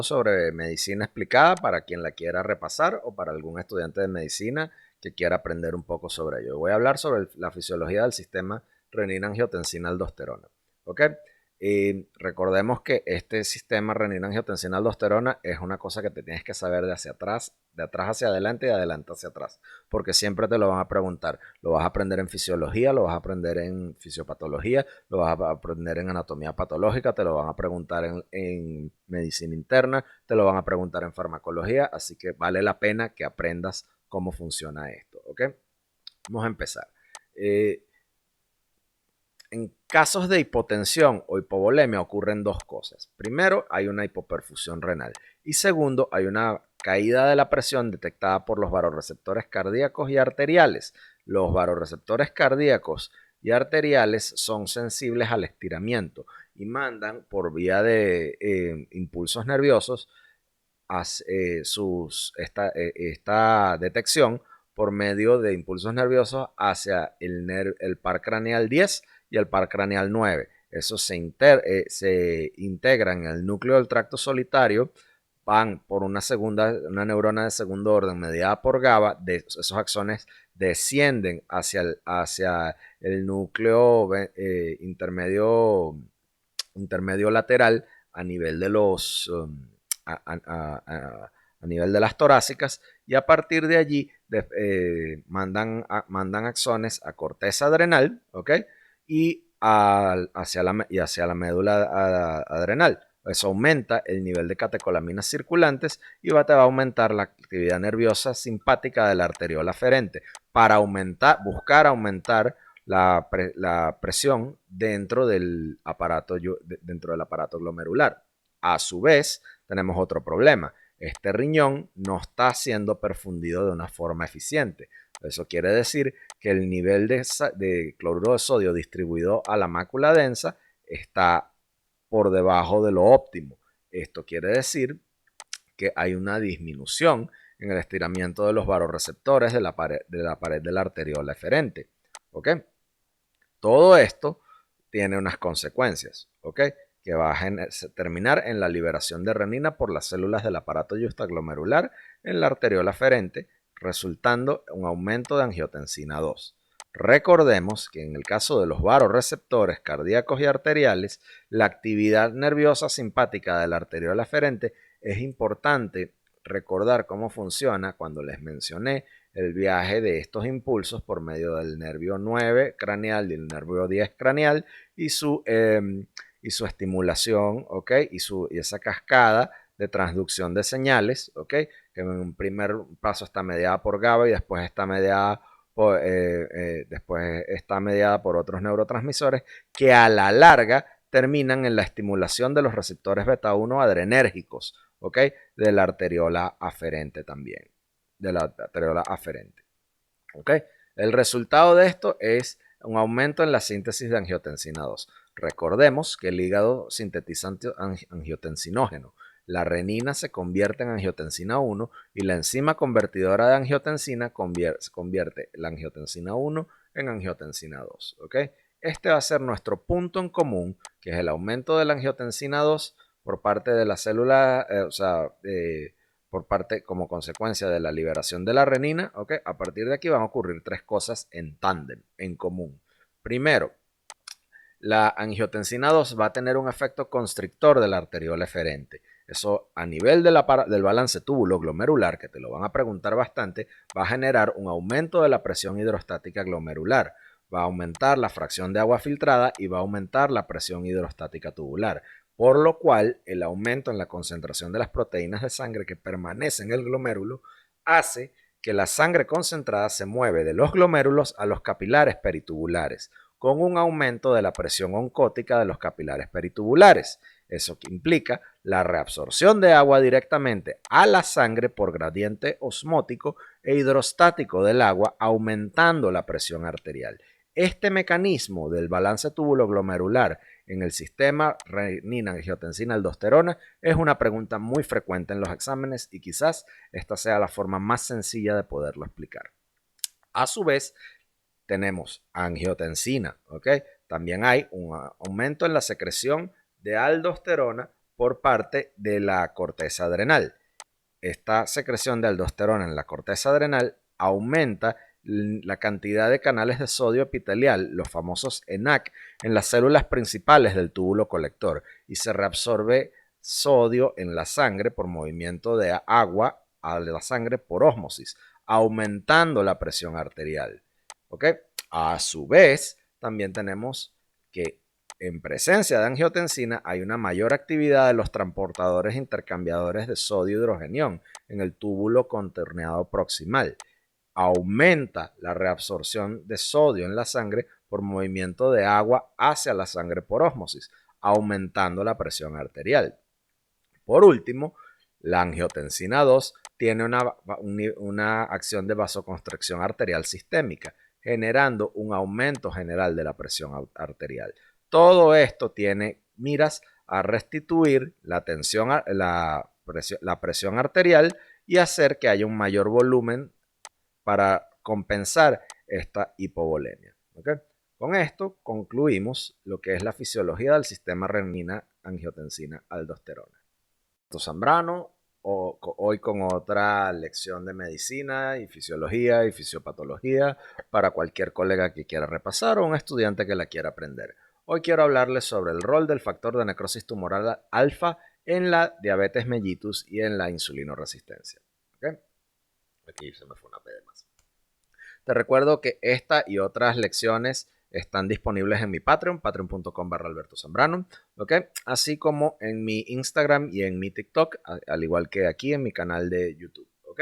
sobre medicina explicada para quien la quiera repasar o para algún estudiante de medicina que quiera aprender un poco sobre ello. Voy a hablar sobre la fisiología del sistema renina-angiotensina-aldosterona. ¿Ok? Y recordemos que este sistema renina-angiotensina-aldosterona es una cosa que te tienes que saber de atrás hacia adelante y de adelante hacia atrás, porque siempre te lo van a preguntar. Lo vas a aprender en fisiología, lo vas a aprender en fisiopatología, lo vas a aprender en anatomía patológica, te lo van a preguntar en medicina interna, te lo van a preguntar en farmacología, así que vale la pena que aprendas cómo funciona esto, ¿ok? Vamos a empezar. En casos de hipotensión o hipovolemia ocurren dos cosas. Primero, hay una hipoperfusión renal y segundo, hay una caída de la presión detectada por los vasoreceptores cardíacos y arteriales. Los vasoreceptores cardíacos y arteriales son sensibles al estiramiento y mandan por vía de impulsos nerviosos esta detección por medio de impulsos nerviosos hacia el par craneal 10 y el par craneal 9. Eso se integra en el núcleo del tracto solitario, van por una neurona de segundo orden mediada por GABA, esos axones descienden hacia el núcleo intermedio lateral a nivel de los a, a nivel de las torácicas, y a partir de allí mandan axones a corteza adrenal, ¿ok? Hacia la médula adrenal. Eso aumenta el nivel de catecolaminas circulantes y te va a aumentar la actividad nerviosa simpática de la arteriola aferente para buscar aumentar la presión dentro del aparato glomerular. A su vez, tenemos otro problema. Este riñón no está siendo perfundido de una forma eficiente. Eso quiere decir que el nivel de cloruro de sodio distribuido a la mácula densa está por debajo de lo óptimo. Esto quiere decir que hay una disminución en el estiramiento de los vasoreceptores de la pared de la arteriola eferente. ¿Ok? Todo esto tiene unas consecuencias, ¿ok? Que va a terminar en la liberación de renina por las células del aparato justaglomerular en la arteriola aferente, resultando un aumento de angiotensina 2. Recordemos que en el caso de los vasoreceptores cardíacos y arteriales, la actividad nerviosa simpática de la arteriola aferente es importante recordar cómo funciona cuando les mencioné el viaje de estos impulsos por medio del nervio 9 craneal y el nervio 10 craneal y su estimulación, ¿ok? Y esa cascada de transducción de señales, ¿ok? Que en un primer paso está mediada por GABA y después está mediada por otros neurotransmisores que a la larga terminan en la estimulación de los receptores beta 1 adrenérgicos, ¿ok? De la arteriola aferente también, de la arteriola aferente. ¿Ok? El resultado de esto es un aumento en la síntesis de angiotensina 2. Recordemos que el hígado sintetiza angiotensinógeno. La renina se convierte en angiotensina 1 y la enzima convertidora de angiotensina convierte la angiotensina 1 en angiotensina 2. ¿Ok? Este va a ser nuestro punto en común, que es el aumento de la angiotensina 2 por parte de la célula, por parte como consecuencia de la liberación de la renina, ¿ok? A partir de aquí van a ocurrir tres cosas en tándem, en común. Primero, la angiotensina 2 va a tener un efecto constrictor de la arteriola eferente. Eso a nivel del balance túbulo-glomerular, que te lo van a preguntar bastante, va a generar un aumento de la presión hidrostática glomerular, va a aumentar la fracción de agua filtrada y va a aumentar la presión hidrostática tubular, por lo cual el aumento en la concentración de las proteínas de sangre que permanecen en el glomérulo hace que la sangre concentrada se mueve de los glomérulos a los capilares peritubulares, con un aumento de la presión oncótica de los capilares peritubulares. Eso que implica la reabsorción de agua directamente a la sangre por gradiente osmótico e hidrostático del agua, aumentando la presión arterial. Este mecanismo del balance túbulo-glomerular en el sistema renina-angiotensina-aldosterona es una pregunta muy frecuente en los exámenes y quizás esta sea la forma más sencilla de poderlo explicar. A su vez, tenemos angiotensina, ¿ok? También hay un aumento en la secreción de aldosterona por parte de la corteza adrenal. Esta secreción de aldosterona en la corteza adrenal aumenta la cantidad de canales de sodio epitelial, los famosos ENaC, en las células principales del túbulo colector y se reabsorbe sodio en la sangre por movimiento de agua a la sangre por ósmosis, aumentando la presión arterial. ¿Ok? A su vez, también tenemos que en presencia de angiotensina hay una mayor actividad de los transportadores intercambiadores de sodio-hidrogenión en el túbulo contorneado proximal. Aumenta la reabsorción de sodio en la sangre por movimiento de agua hacia la sangre por ósmosis, aumentando la presión arterial. Por último, la angiotensina 2 tiene una acción de vasoconstricción arterial sistémica, generando un aumento general de la presión arterial. Todo esto tiene miras a restituir la presión arterial y hacer que haya un mayor volumen para compensar esta hipovolemia. ¿Okay? Con esto concluimos lo que es la fisiología del sistema renina-angiotensina-aldosterona. Zambrano, hoy con otra lección de medicina y fisiología y fisiopatología para cualquier colega que quiera repasar o un estudiante que la quiera aprender. Hoy quiero hablarles sobre el rol del factor de necrosis tumoral alfa en la diabetes mellitus y en la insulinoresistencia. ¿Okay? Aquí se me fue una P de más. Te recuerdo que esta y otras lecciones están disponibles en mi Patreon, patreon.com/AlbertoZambrano, ¿ok? Así como en mi Instagram y en mi TikTok, al igual que aquí en mi canal de YouTube, ¿ok?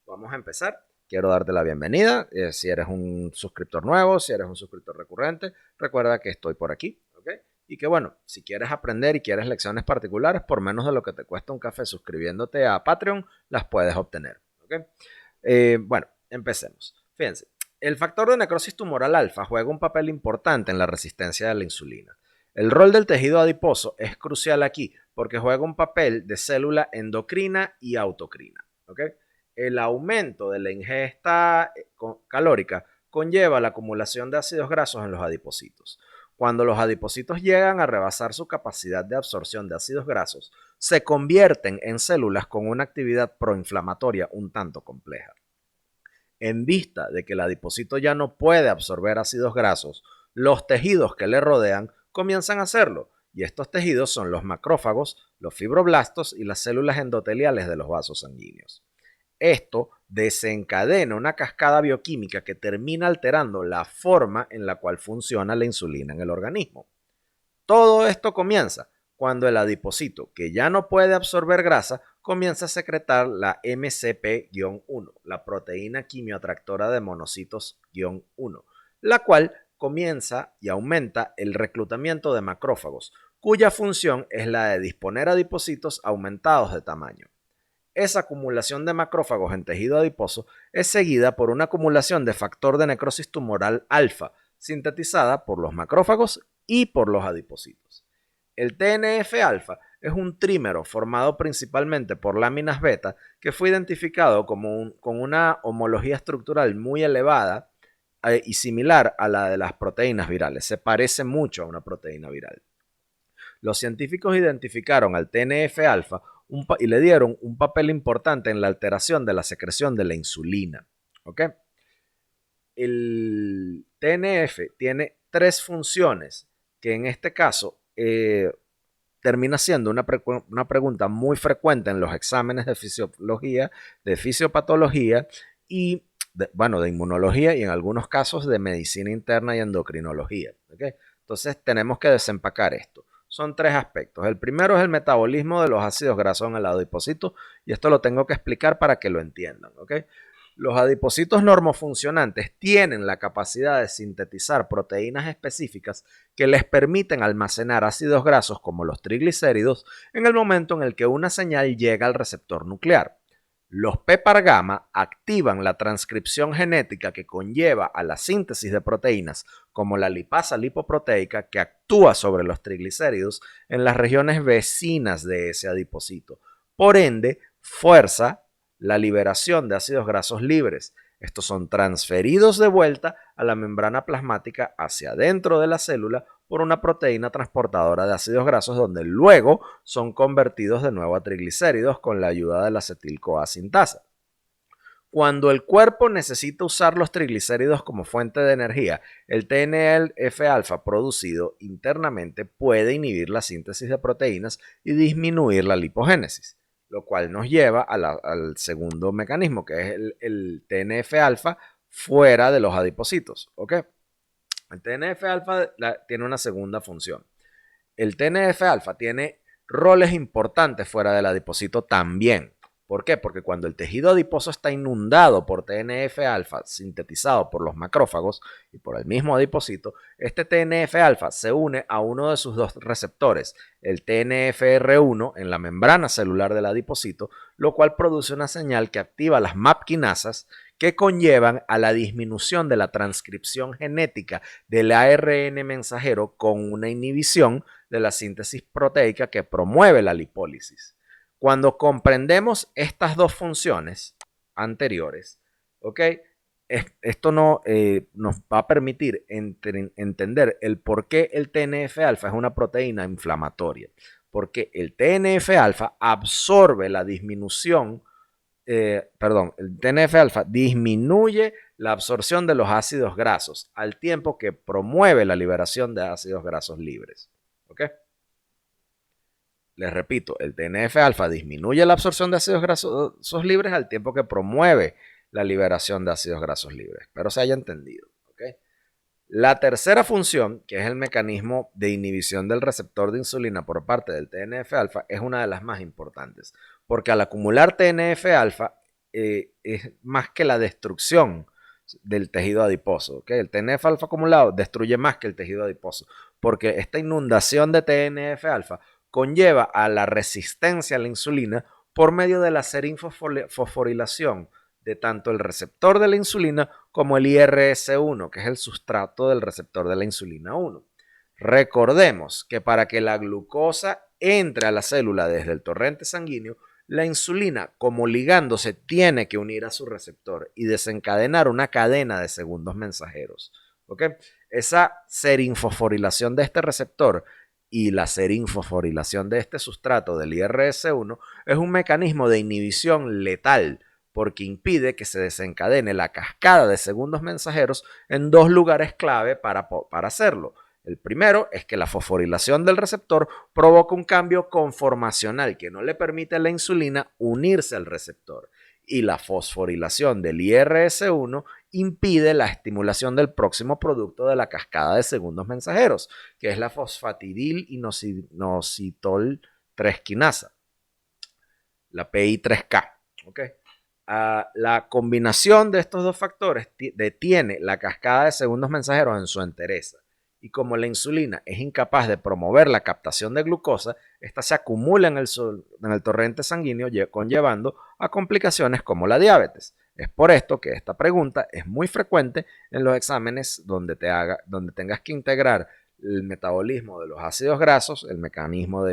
Vamos a empezar. Quiero darte la bienvenida. Si eres un suscriptor nuevo, si eres un suscriptor recurrente, recuerda que estoy por aquí, ¿ok? Y que bueno, si quieres aprender y quieres lecciones particulares, por menos de lo que te cuesta un café suscribiéndote a Patreon, las puedes obtener, ¿ok? Bueno, empecemos. Fíjense, el factor de necrosis tumoral alfa juega un papel importante en la resistencia a la insulina. El rol del tejido adiposo es crucial aquí porque juega un papel de célula endocrina y autocrina. ¿Okay? El aumento de la ingesta calórica conlleva la acumulación de ácidos grasos en los adipocitos. Cuando los adipocitos llegan a rebasar su capacidad de absorción de ácidos grasos, se convierten en células con una actividad proinflamatoria un tanto compleja. En vista de que el adipocito ya no puede absorber ácidos grasos, los tejidos que le rodean comienzan a hacerlo, y estos tejidos son los macrófagos, los fibroblastos y las células endoteliales de los vasos sanguíneos. Esto desencadena una cascada bioquímica que termina alterando la forma en la cual funciona la insulina en el organismo. Todo esto comienza cuando el adipocito, que ya no puede absorber grasa, comienza a secretar la MCP-1, la proteína quimioatractora de monocitos-1, la cual comienza y aumenta el reclutamiento de macrófagos, cuya función es la de disponer adipocitos aumentados de tamaño. Esa acumulación de macrófagos en tejido adiposo es seguida por una acumulación de factor de necrosis tumoral alfa, sintetizada por los macrófagos y por los adipocitos. El TNF-alfa es un trímero formado principalmente por láminas beta que fue identificado con una homología estructural muy elevada y similar a la de las proteínas virales. Se parece mucho a una proteína viral. Los científicos identificaron al TNF-alfa y le dieron un papel importante en la alteración de la secreción de la insulina. ¿Okay? El TNF tiene tres funciones que en este caso termina siendo una pregunta muy frecuente en los exámenes de fisiología, de fisiopatología y de inmunología y en algunos casos de medicina interna y endocrinología. ¿Okay? Entonces tenemos que desempacar esto. Son tres aspectos. El primero es el metabolismo de los ácidos grasos en el adipocito y esto lo tengo que explicar para que lo entiendan. ¿Okay? Los adipocitos normofuncionantes tienen la capacidad de sintetizar proteínas específicas que les permiten almacenar ácidos grasos como los triglicéridos en el momento en el que una señal llega al receptor nuclear. Los PPAR gamma activan la transcripción genética que conlleva a la síntesis de proteínas como la lipasa lipoproteica que actúa sobre los triglicéridos en las regiones vecinas de ese adipocito. Por ende, fuerza la liberación de ácidos grasos libres. Estos son transferidos de vuelta a la membrana plasmática hacia adentro de la célula por una proteína transportadora de ácidos grasos donde luego son convertidos de nuevo a triglicéridos con la ayuda de la acetil-CoA sintasa. Cuando el cuerpo necesita usar los triglicéridos como fuente de energía, el TNF-alfa producido internamente puede inhibir la síntesis de proteínas y disminuir la lipogénesis, lo cual nos lleva al segundo mecanismo, que es el TNF-alfa fuera de los adipocitos. ¿Okay? El TNF-alfa tiene una segunda función. El TNF-alfa tiene roles importantes fuera del adipocito también. ¿Por qué? Porque cuando el tejido adiposo está inundado por TNF-alfa sintetizado por los macrófagos y por el mismo adipocito, este TNF-alfa se une a uno de sus dos receptores, el TNFR1 en la membrana celular del adipocito, lo cual produce una señal que activa las MAP quinasas que conllevan a la disminución de la transcripción genética del ARN mensajero con una inhibición de la síntesis proteica que promueve la lipólisis. Cuando comprendemos estas dos funciones anteriores, ¿ok? Esto nos va a permitir entender el por qué el TNF-alfa es una proteína inflamatoria. Porque el TNF-alfa absorbe la disminución, el TNF-alfa disminuye la absorción de los ácidos grasos al tiempo que promueve la liberación de ácidos grasos libres. ¿Ok? Les repito, el TNF-alfa disminuye la absorción de ácidos grasos libres al tiempo que promueve la liberación de ácidos grasos libres. Espero se haya entendido. ¿Okay? La tercera función, que es el mecanismo de inhibición del receptor de insulina por parte del TNF-alfa, es una de las más importantes. Porque al acumular TNF-alfa es más que la destrucción del tejido adiposo. ¿Okay? El TNF-alfa acumulado destruye más que el tejido adiposo. Porque esta inundación de TNF-alfa conlleva a la resistencia a la insulina por medio de la serinfosforilación de tanto el receptor de la insulina como el IRS1, que es el sustrato del receptor de la insulina 1. Recordemos que para que la glucosa entre a la célula desde el torrente sanguíneo, la insulina como ligando se tiene que unir a su receptor y desencadenar una cadena de segundos mensajeros. ¿Okay? Esa serinfosforilación de este receptor y la serinfosforilación de este sustrato del IRS1 es un mecanismo de inhibición letal porque impide que se desencadene la cascada de segundos mensajeros en dos lugares clave para hacerlo. El primero es que la fosforilación del receptor provoca un cambio conformacional que no le permite a la insulina unirse al receptor. Y la fosforilación del IRS1 impide la estimulación del próximo producto de la cascada de segundos mensajeros, que es la fosfatidil-inositol 3 quinasa, la PI3K. ¿Okay? La combinación de estos dos factores detiene la cascada de segundos mensajeros en su entereza. Y como la insulina es incapaz de promover la captación de glucosa, esta se acumula en el torrente sanguíneo, conllevando a complicaciones como la diabetes. Es por esto que esta pregunta es muy frecuente en los exámenes donde tengas que integrar el metabolismo de los ácidos grasos, el mecanismo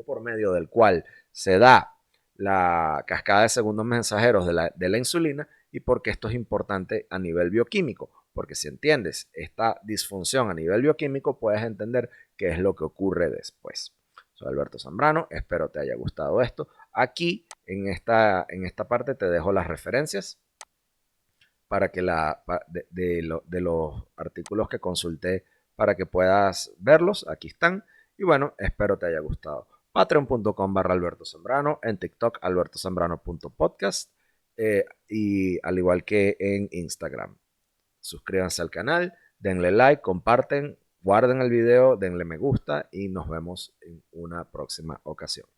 por medio del cual se da la cascada de segundos mensajeros de la insulina y porque esto es importante a nivel bioquímico. Porque si entiendes esta disfunción a nivel bioquímico, puedes entender qué es lo que ocurre después. Soy Alberto Zambrano, espero te haya gustado esto. Aquí, en esta parte, te dejo las referencias para que de los artículos que consulté para que puedas verlos. Aquí están. Y bueno, espero te haya gustado. Patreon.com/Alberto Zambrano, en TikTok albertozambrano.podcast y al igual que en Instagram. Suscríbanse al canal, denle like, comparten, guarden el video, denle me gusta y nos vemos en una próxima ocasión.